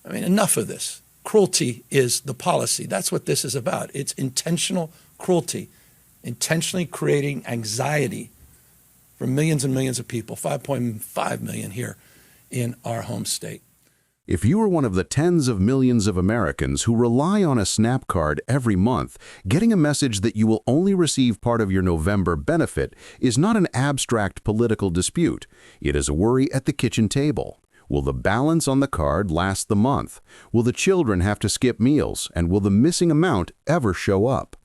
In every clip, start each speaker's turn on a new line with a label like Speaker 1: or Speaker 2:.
Speaker 1: I mean, enough of this. Cruelty is the policy. That's what this is about. It's intentional cruelty, intentionally creating anxiety for millions and millions of people, 5.5 million here in our home state.
Speaker 2: If you are one of the tens of millions of Americans who rely on a SNAP card every month, getting a message that you will only receive part of your November benefit is not an abstract political dispute. It is a worry at the kitchen table. Will the balance on the card last the month? Will the children have to skip meals? And will the missing amount ever show up?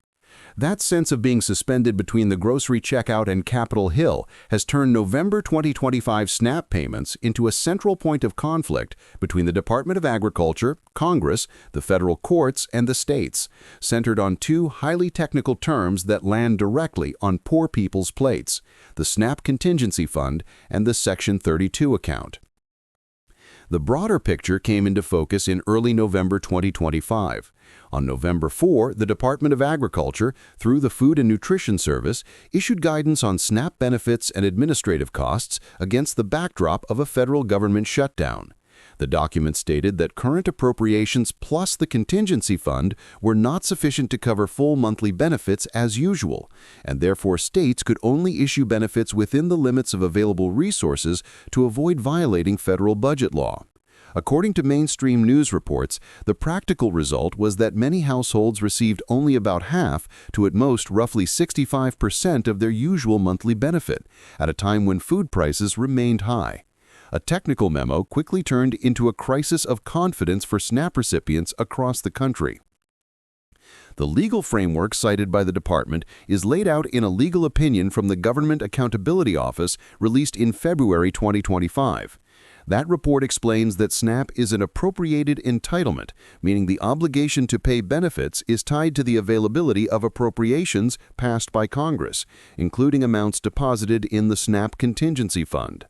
Speaker 2: That sense of being suspended between the grocery checkout and Capitol Hill has turned November 2025 SNAP payments into a central point of conflict between the Department of Agriculture, Congress, the federal courts, and the states, centered on two highly technical terms that land directly on poor people's plates: the SNAP Contingency Fund and the Section 32 account. The broader picture came into focus in early November 2025. On November 4, the Department of Agriculture, through the Food and Nutrition Service, issued guidance on SNAP benefits and administrative costs against the backdrop of a federal government shutdown. The document stated that current appropriations plus the contingency fund were not sufficient to cover full monthly benefits as usual, and therefore states could only issue benefits within the limits of available resources to avoid violating federal budget law. According to mainstream news reports, the practical result was that many households received only about half to at most roughly 65% of their usual monthly benefit, at a time when food prices remained high. A technical memo quickly turned into a crisis of confidence for SNAP recipients across the country. The legal framework cited by the department is laid out in a legal opinion from the Government Accountability Office released in February 2025. That report explains that SNAP is an appropriated entitlement, meaning the obligation to pay benefits is tied to the availability of appropriations passed by Congress, including amounts deposited in the SNAP Contingency Fund.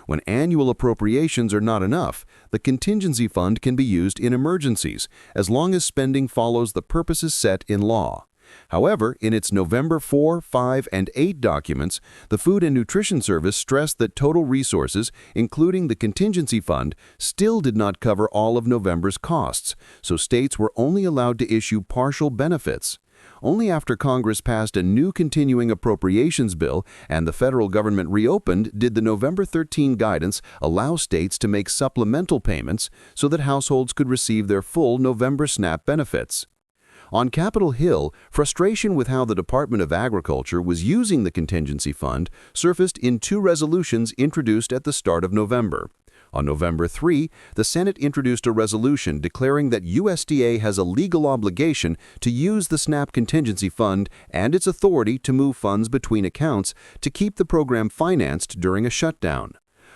Speaker 2: When annual appropriations are not enough, the contingency fund can be used in emergencies, as long as spending follows the purposes set in law. However, in its November 4, 5, and 8 documents, the Food and Nutrition Service stressed that total resources, including the contingency fund, still did not cover all of November's costs, so states were only allowed to issue partial benefits. Only after Congress passed a new continuing appropriations bill and the federal government reopened did the November 13 guidance allow states to make supplemental payments so that households could receive their full November SNAP benefits. On Capitol Hill, frustration with how the Department of Agriculture was using the contingency fund surfaced in two resolutions introduced at the start of November. On November 3, the Senate introduced a resolution declaring that USDA has a legal obligation to use the SNAP Contingency Fund and its authority to move funds between accounts to keep the program financed during a shutdown.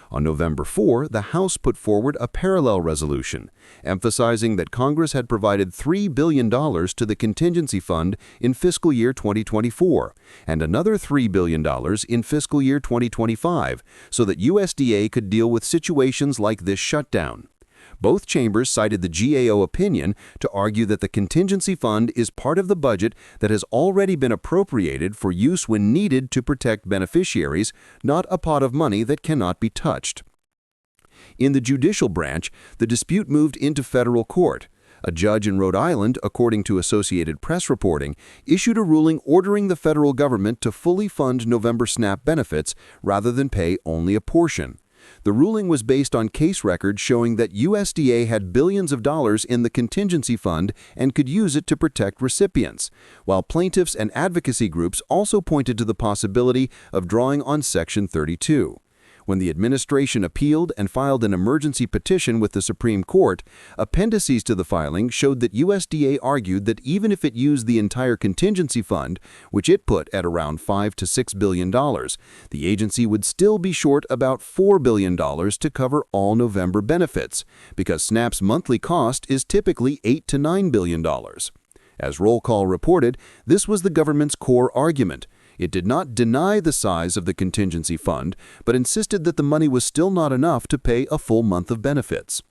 Speaker 2: On November 4, the House put forward a parallel resolution, emphasizing that Congress had provided $3 billion to the contingency fund in fiscal year 2024 and another $3 billion in fiscal year 2025 so that USDA could deal with situations like this shutdown. Both chambers cited the GAO opinion to argue that the contingency fund is part of the budget that has already been appropriated for use when needed to protect beneficiaries, not a pot of money that cannot be touched. In the judicial branch, the dispute moved into federal court. A judge in Rhode Island, according to Associated Press reporting, issued a ruling ordering the federal government to fully fund November SNAP benefits rather than pay only a portion. The ruling was based on case records showing that USDA had billions of dollars in the contingency fund and could use it to protect recipients, while plaintiffs and advocacy groups also pointed to the possibility of drawing on Section 32. When the administration appealed and filed an emergency petition with the Supreme Court, appendices to the filing showed that USDA argued that even if it used the entire contingency fund, which it put at around $5 to $6 billion, the agency would still be short about $4 billion to cover all November benefits, because SNAP's monthly cost is typically $8 to $9 billion. As Roll Call reported, this was the government's core argument. It did not deny the size of the contingency fund, but insisted that the money was still not enough to pay a full month of benefits.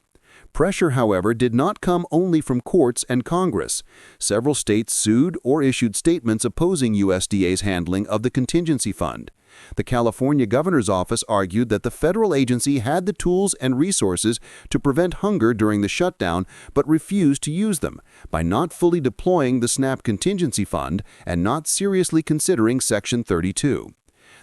Speaker 2: Pressure, however, did not come only from courts and Congress. Several states sued or issued statements opposing USDA's handling of the contingency fund. The California governor's office argued that the federal agency had the tools and resources to prevent hunger during the shutdown, but refused to use them by not fully deploying the SNAP contingency fund and not seriously considering Section 32.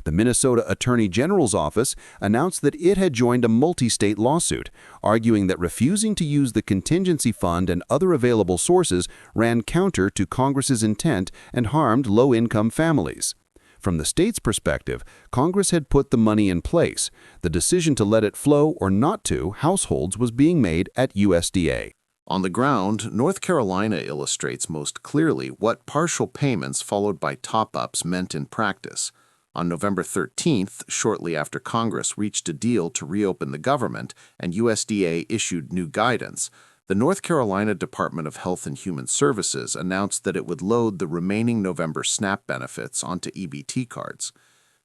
Speaker 2: The Minnesota Attorney General's office announced that it had joined a multi-state lawsuit, arguing that refusing to use the contingency fund and other available sources ran counter to Congress's intent and harmed low-income families. From the state's perspective, Congress had put the money in place. The decision to let it flow or not to households was being made at USDA.
Speaker 3: On the ground, North Carolina illustrates most clearly what partial payments followed by top-ups meant in practice. On November 13th, shortly after Congress reached a deal to reopen the government and USDA issued new guidance, the North Carolina Department of Health and Human Services announced that it would load the remaining November SNAP benefits onto EBT cards.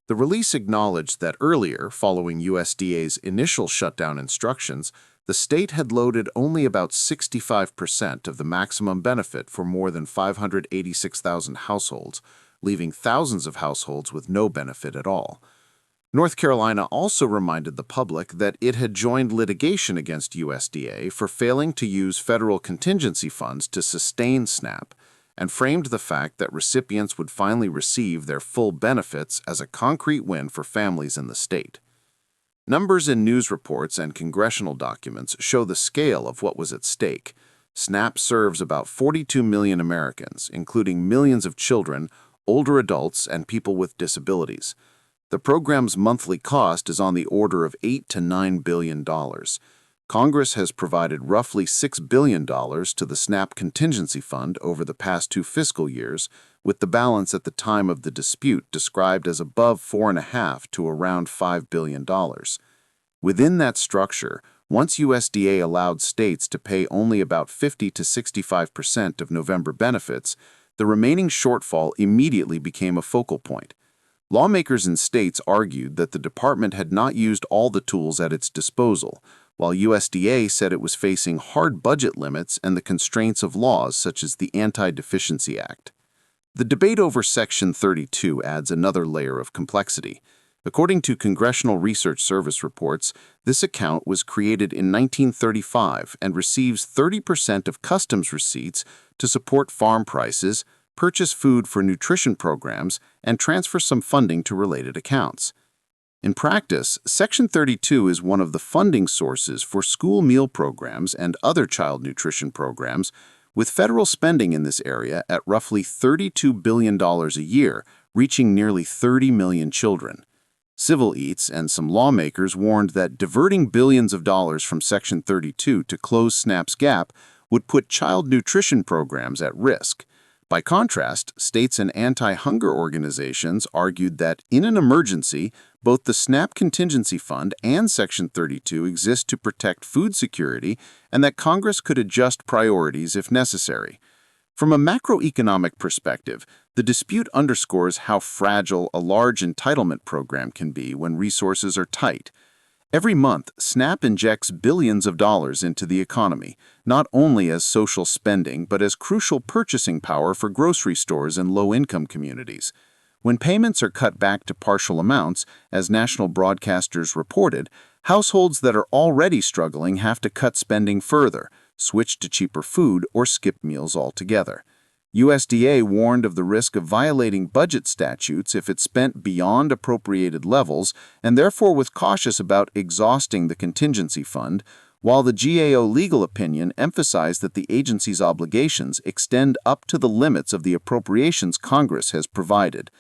Speaker 3: The release acknowledged that earlier, following USDA's initial shutdown instructions, the state had loaded only about 65% of the maximum benefit for more than 586,000 households, leaving thousands of households with no benefit at all. North Carolina also reminded the public that it had joined litigation against USDA for failing to use federal contingency funds to sustain SNAP, and framed the fact that recipients would finally receive their full benefits as a concrete win for families in the state. Numbers in news reports and congressional documents show the scale of what was at stake. SNAP serves about 42 million Americans, including millions of children, older adults, and people with disabilities. The program's monthly cost is on the order of $8 to $9 billion. Congress has provided roughly $6 billion to the SNAP contingency fund over the past 2 fiscal years, with the balance at the time of the dispute described as above $4.5 to around $5 billion. Within that structure, once USDA allowed states to pay only about 50 to 65% of November benefits, the remaining shortfall immediately became a focal point. Lawmakers in states argued that the department had not used all the tools at its disposal, while USDA said it was facing hard budget limits and the constraints of laws such as the Anti-Deficiency Act. The debate over Section 32 adds another layer of complexity. According to Congressional Research Service reports, this account was created in 1935 and receives 30% of customs receipts to support farm prices, purchase food for nutrition programs, and transfer some funding to related accounts. In practice, Section 32 is one of the funding sources for school meal programs and other child nutrition programs, with federal spending in this area at roughly $32 billion a year, reaching nearly 30 million children. Civil Eats and some lawmakers warned that diverting billions of dollars from Section 32 to close SNAP's gap would put child nutrition programs at risk. By contrast, states and anti-hunger organizations argued that, in an emergency, both the SNAP Contingency Fund and Section 32 exist to protect food security and that Congress could adjust priorities if necessary. From a macroeconomic perspective, the dispute underscores how fragile a large entitlement program can be when resources are tight. Every month, SNAP injects billions of dollars into the economy, not only as social spending but as crucial purchasing power for grocery stores and low-income communities. When payments are cut back to partial amounts, as national broadcasters reported, households that are already struggling have to cut spending further, switch to cheaper food, or skip meals altogether. USDA warned of the risk of violating budget statutes if it spent beyond appropriated levels and therefore was cautious about exhausting the contingency fund, while the GAO legal opinion emphasized that the agency's obligations extend up to the limits of the appropriations Congress has provided.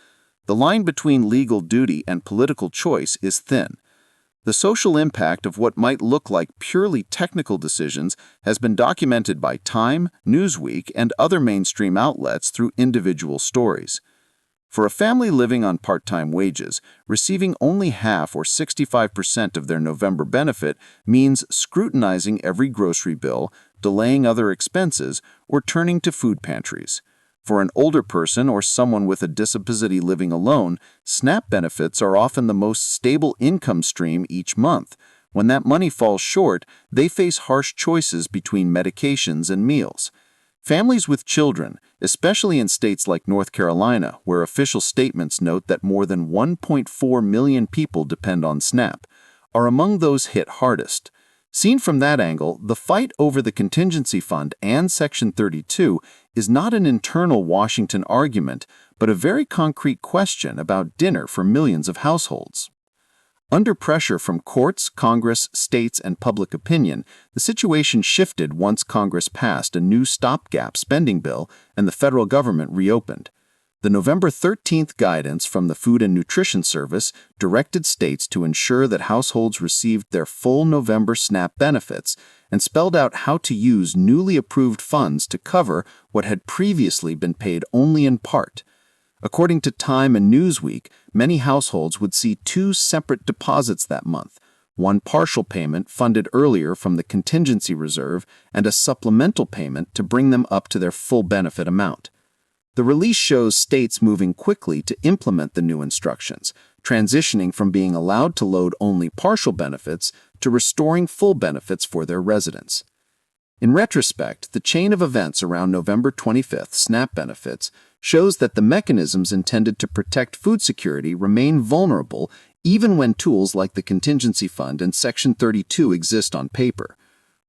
Speaker 3: The line between legal duty and political choice is thin. The social impact of what might look like purely technical decisions has been documented by Time, Newsweek, and other mainstream outlets through individual stories. For a family living on part-time wages, receiving only half or 65% of their November benefit means scrutinizing every grocery bill, delaying other expenses, or turning to food pantries. For an older person or someone with a disability living alone, SNAP benefits are often the most stable income stream each month, When that money falls short, they face harsh choices between medications and meals. Families with children, especially in states like North Carolina, where official statements note that more than 1.4 million people depend on SNAP, are among those hit hardest. Seen from that angle, the fight over the contingency fund and Section 32 is not an internal Washington argument, but a very concrete question about dinner for millions of households. Under pressure from courts, Congress, states, and public opinion, the situation shifted once Congress passed a new stopgap spending bill and the federal government reopened. The November 13th guidance from the Food and Nutrition Service directed states to ensure that households received their full November SNAP benefits and spelled out how to use newly approved funds to cover what had previously been paid only in part. According to Time and Newsweek, many households would see two separate deposits that month, one partial payment funded earlier from the contingency reserve and a supplemental payment to bring them up to their full benefit amount. The release shows states moving quickly to implement the new instructions, transitioning from being allowed to load only partial benefits to restoring full benefits for their residents. In retrospect, the chain of events around November 25th SNAP benefits shows that the mechanisms intended to protect food security remain vulnerable even when tools like the contingency fund and Section 32 exist on paper.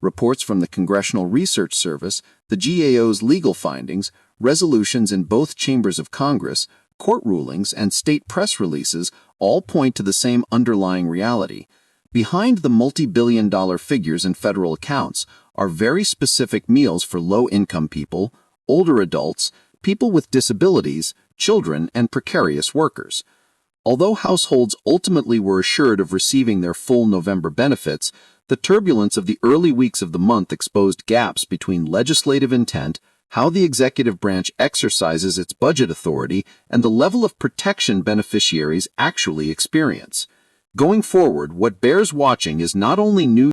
Speaker 3: Reports from the Congressional Research Service, the GAO's legal findings, resolutions in both chambers of Congress, court rulings, and state press releases all point to the same underlying reality. Behind the multi-billion-dollar figures in federal accounts are very specific meals for low-income people, older adults, people with disabilities, children, and precarious workers. Although households ultimately were assured of receiving their full November benefits, the turbulence of the early weeks of the month exposed gaps between legislative intent, how the executive branch exercises its budget authority, and the level of protection beneficiaries actually experience. Going forward, what bears watching is not only new